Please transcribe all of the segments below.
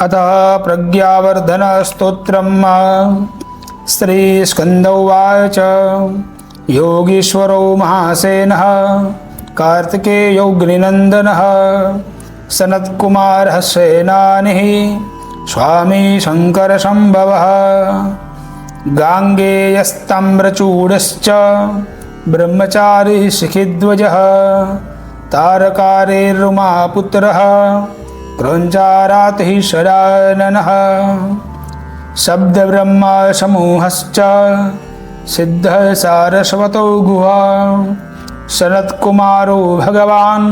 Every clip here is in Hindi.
अथ प्रज्ञावर्धनस्तोत्रम् श्रीस्कन्द उवाच। योगीश्वरो महासेनः कार्तिकेयोऽग्निनन्दनः सनत्कुमारः सेनानिः स्वामी शङ्करशम्भवः गाङ्गेयस्ताम्रचूडश्च ब्रह्मचारी शिखिध्वजः तारकारेरुमापुत्रः क्रौञ्चारातिः शराननः शब्दब्रह्मसमूहश्च सिद्धः सारस्वतो गुहा सनत्कुमारो भगवान्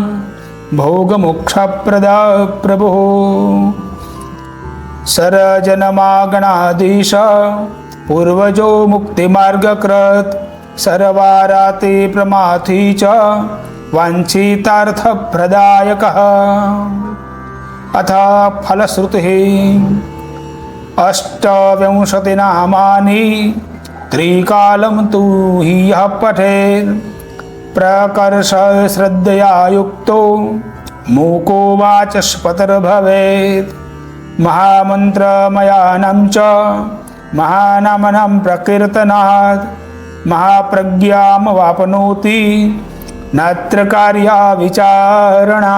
भोगमोक्षप्रदा प्रभुः सरजनमागणाधीश पूर्वजो मुक्तिमार्गकृत् सर्वाराते प्रमाथी च वाञ्छितार्थप्रदायकः अथ फलश्रुतिः अष्टविंशतिनामानि त्रिकालं तु हि यः पठेत् प्रकर्ष श्रद्धया युक्तो मूको वाचस्पतिर्भवेत् महामन्त्रमयानं च महानाम्नां प्रकीर्तनात् महाप्रज्ञामवाप्नोति नात्र कार्या विचारणा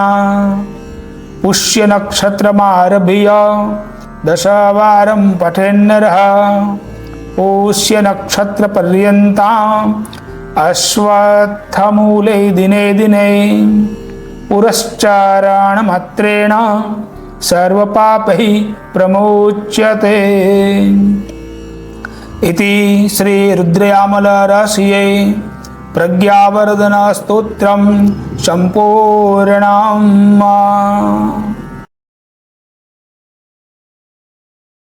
पुष्यनक्षत्रमारभ्य दशवारं पठेन्नरः पुष्यनक्षत्रपर्यन्ताम् अश्वत्थमूले दिने दिने पुरश्चारणमात्रेण सर्वपापैः प्रमुच्यते। इति श्रीरुद्रयामलरहस्ये प्रज्ञावर्धनस्तोत्रं सम्पूर्णम्।